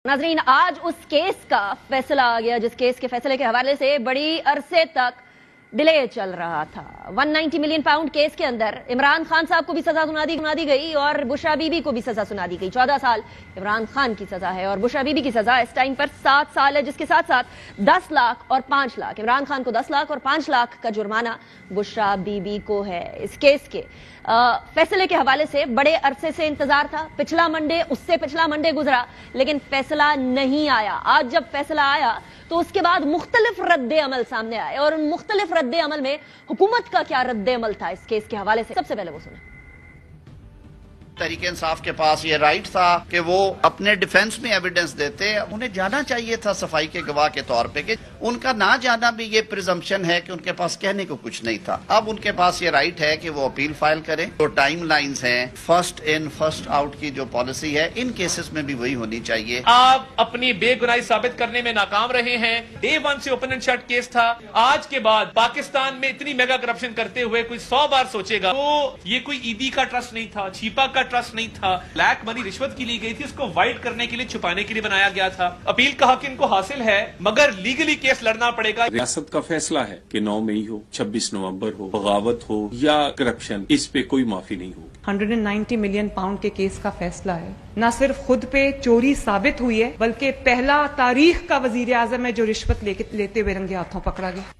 नाजरीन, आज उस केस का फैसला आ गया जिस केस के फैसले के हवाले से बड़ी अरसे तक डिले चल रहा था। 190 मिलियन पाउंड केस के अंदर इमरान खान साहब को भी सजा सुना दी गई और बुशरा बीबी को भी सजा सुना दी गई। 14 साल इमरान खान की सजा है और बुशरा बीबी की सजा इस टाइम पर 7 साल है, जिसके साथ साथ 10 लाख और 5 लाख, इमरान खान को 10 लाख और 5 लाख का जुर्माना बुशरा बीबी को है। इस केस के फैसले के हवाले से बड़े अरसे से इंतजार था। पिछला मंडे, उससे पिछला मंडे गुजरा लेकिन फैसला नहीं आया। आज जब फैसला आया तो उसके बाद मुख्तलिफ रद्दे अमल सामने आए और उन मुख्तलिफ रद्दे अमल में हुकूमत का क्या रद्दे अमल था इस केस के हवाले से, सबसे पहले वो सुने। तहरीक इंसाफ के पास ये राइट था कि वो अपने डिफेंस में एविडेंस देते। उन्हें जाना चाहिए था सफाई के गवाह के तौर पे कि उनका ना जाना भी ये प्रिजम्पशन है कि उनके पास कहने को कुछ नहीं था। अब उनके पास ये राइट है कि वो अपील फाइल करें। तो टाइम लाइन्स हैं, फर्स्ट इन फर्स्ट आउट की जो पॉलिसी है, इन केसेस में भी वही होनी चाहिए। आप अपनी बेगुनाही साबित करने में नाकाम रहे हैं। डे 1 से ओपन एंड शट केस था। आज के बाद पाकिस्तान में इतनी मेगा करप्शन करते हुए कोई 100 बार सोचेगा तो ये कोई ईदी का ट्रस्ट नहीं था, छीपा का ट्रस्ट नहीं था, ब्लैक मनी रिश्वत की ली गई थी, उसको वाइट करने के लिए, छुपाने के लिए बनाया गया था। अपील का हक इनको हासिल है मगर लीगली केस लड़ना पड़ेगा। रियासत का फैसला है कि 9 मई हो, 26 नवंबर हो, बगावत हो या करप्शन, इस पे कोई माफी नहीं होगी। 190 मिलियन पाउंड के केस का फैसला है। न सिर्फ खुद पे चोरी साबित हुई है बल्कि पहला तारीख का वजीर आजम है जो रिश्वत लेते हुए रंगे हाथों पकड़ा गया।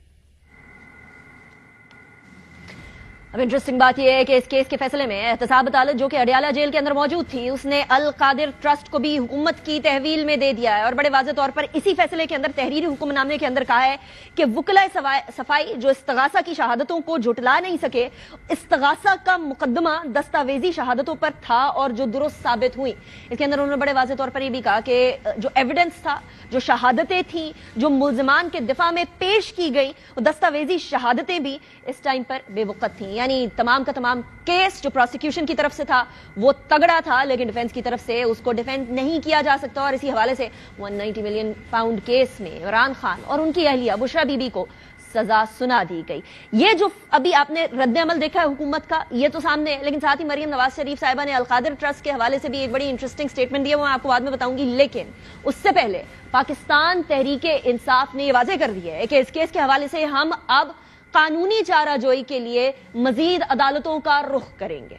अब इंटरेस्टिंग बात यह है कि इस केस के फैसले में एहतसाब अदालत जो कि अडियाला जेल के अंदर मौजूद थी, उसने अल कादिर ट्रस्ट को भी हुकूमत की तहवील में दे दिया है और बड़े वाज़ेह तौर पर इसी फैसले के अंदर तहरीरी हुक्मनामे के अंदर कहा है कि वुकला सफाई जो इस्तगासा की शहादतों को जुटला नहीं सके, इस्तगासा का मुकदमा दस्तावेजी शहादतों पर था और जो दुरुस्त साबित हुई। इसके अंदर उन्होंने बड़े वाज़ेह तौर पर यह भी कहा कि जो एविडेंस था, जो शहादतें थी, जो मुल्जिमान के दिफा में पेश की गई, वो दस्तावेजी शहादतें भी इस टाइम पर बेवकूफ थी। यानी तमाम का तमाम केस जो प्रोसिक्यूशन की तरफ से था वो तगड़ा था लेकिन डिफेंस की तरफ से उसको डिफेंड नहीं किया जा सकता और इसी हवाले से 190 मिलियन पाउंड केस में इमरान खान और उनकी अहलिया बुशरा बीबी को सजा सुना दी गई। ये जो अभी आपने रद्द अमल देखा है हुकूमत का, ये तो सामने है, लेकिन साथ ही मरियम नवाज शरीफ साहिबा ने अल कादिर ट्रस्ट के हवाले से भी एक बड़ी इंटरेस्टिंग स्टेटमेंट दिया, वो मैं आपको बाद में बताऊंगी। लेकिन उससे पहले पाकिस्तान तहरीक इंसाफ ने यह वाज़ेह कर दिया है कि इस केस के हवाले से हम अब कानूनी चाराजोई के लिए मजीद अदालतों का रुख करेंगे।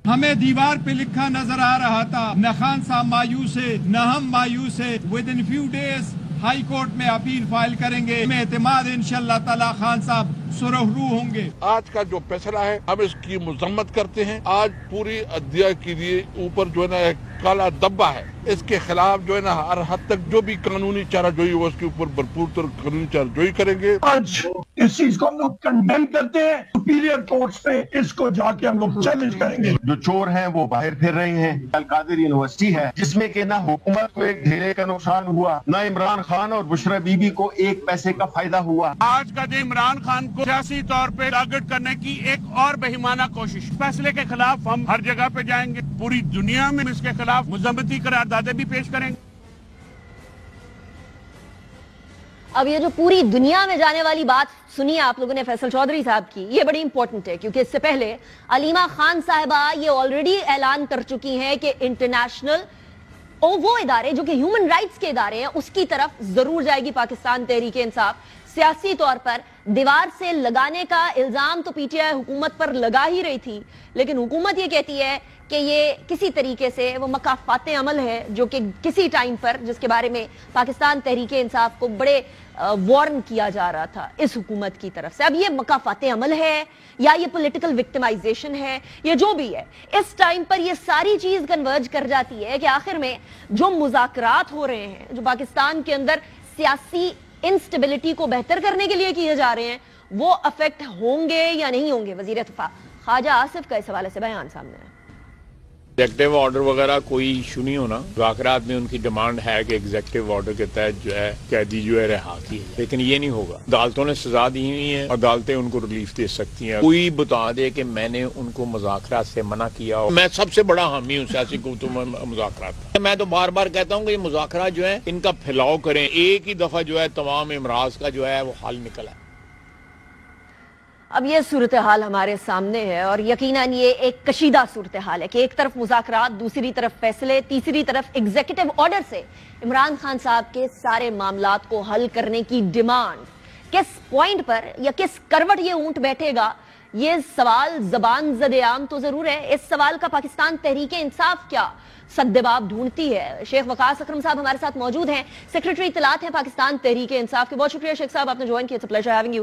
हमें दीवार पे लिखा नजर आ रहा था, न खान साहब मायूस है, न हम मायूस है। With in few days high court में अपील फाइल करेंगे। हमें एतमाद इंशाअल्लाह ताला खान साहब सुरखरू होंगे। आज का जो फैसला है हम इसकी मजम्मत करते हैं। आज पूरी अदलिया के लिए ऊपर जो है ना एक काला धब्बा है, इसके खिलाफ जो है ना हर हद तक जो भी कानूनी चाराजोई हो उसके ऊपर भरपूर तर कानूनी चाराजोई करेंगे। आज इस चीज को हम लोग कंडेम करते हैं। सुपीरियर कोर्ट्स पे इसको जाके हम लोग चैलेंज करेंगे। जो चोर हैं वो बाहर फिर रहे हैं। अल कादिर यूनिवर्सिटी है जिसमें कि ना हुकूमत को एक ढेरे का नुकसान हुआ, ना इमरान खान और बुशरा बीबी को एक पैसे का फायदा हुआ। आज का दिन इमरान खान को सियासी तौर पे टारगेट करने की एक और बेईमाना कोशिश। फैसले के खिलाफ हम हर जगह पे जाएंगे, पूरी दुनिया में इसके खिलाफ मुज़म्मती करारदादे भी पेश करेंगे। अब ये जो पूरी दुनिया में जाने वाली बात सुनी आप लोगों ने फैसल चौधरी साहब की, ये बड़ी इंपॉर्टेंट है क्योंकि इससे पहले अलीमा खान साहिबा ये ऑलरेडी ऐलान कर चुकी हैं कि इंटरनेशनल और वो इदारे जो कि ह्यूमन राइट्स के इदारे हैं उसकी तरफ जरूर जाएगी पाकिस्तान तहरीक इंसाफ। सियासी तौर पर दीवार से लगाने का इल्जाम तो पीटीआई हुकूमत पर लगा ही रही थी, लेकिन हुकूमत ये कहती है कि ये किसी तरीके से वो मकाफाते अमल है जो कि किसी टाइम पर जिसके बारे में पाकिस्तान तहरीक इंसाफ को बड़े वार्न किया जा रहा था इस हुकूमत की तरफ से। अब ये मकाफाते अमल है या ये पॉलिटिकल विक्टिमाइजेशन है, ये जो भी है, इस टाइम पर ये सारी चीज कन्वर्ज कर जाती है कि आखिर में जो मुज़ाकरात हो रहे हैं, जो पाकिस्तान के अंदर सियासी इंस्टेबिलिटी को बेहतर करने के लिए किए जा रहे हैं, वो अफेक्ट होंगे या नहीं होंगे। वजीर दिफा ख्वाजा आसिफ का इस हवाले से बयान सामने है। एग्जेक्टिव ऑर्डर वगैरह कोई इशू नहीं होना। मुज़ाकरात में उनकी डिमांड है कि एग्जेक्टिव ऑर्डर के तहत जो है कैदी जो है रिहा की है, लेकिन ये नहीं होगा। अदालतों ने सजा दी हुई है, अदालतें उनको रिलीफ दे सकती हैं। कोई बता दे कि मैंने उनको मुज़ाकरात से मना किया हो, मैं सबसे बड़ा हामी हूँ सियासी गुफ्तगू में मुज़ाकरात। मैं तो बार बार कहता हूँ कि ये मुज़ाकरात जो है इनका फैलाव करें, एक ही दफा जो है तमाम इमराज का जो है वो हल निकला है। اب یہ صورتحال ہمارے سامنے ہے اور یقیناً یہ ایک کشیدہ صورتحال ہے کہ ایک طرف مذاکرات، دوسری طرف فیصلے، تیسری طرف ایگزیکٹو آرڈر سے عمران خان صاحب کے سارے معاملات کو حل کرنے کی ڈیمانڈ۔ کس پوائنٹ پر یا کس کروٹ یہ اونٹ بیٹھے گا، یہ سوال زبان زد عام تو ضرور ہے۔ اس سوال کا پاکستان تحریک انصاف کیا سدجواب ڈھونڈتی ہے؟ شیخ وقاص اکرم صاحب ہمارے ساتھ موجود ہیں، سیکریٹری اطلاعات ہیں پاکستان تحریک انصاف کے۔ بہت شکریہ شیخ صاحب، آپ نے جوائن کیا، it's a pleasure having you.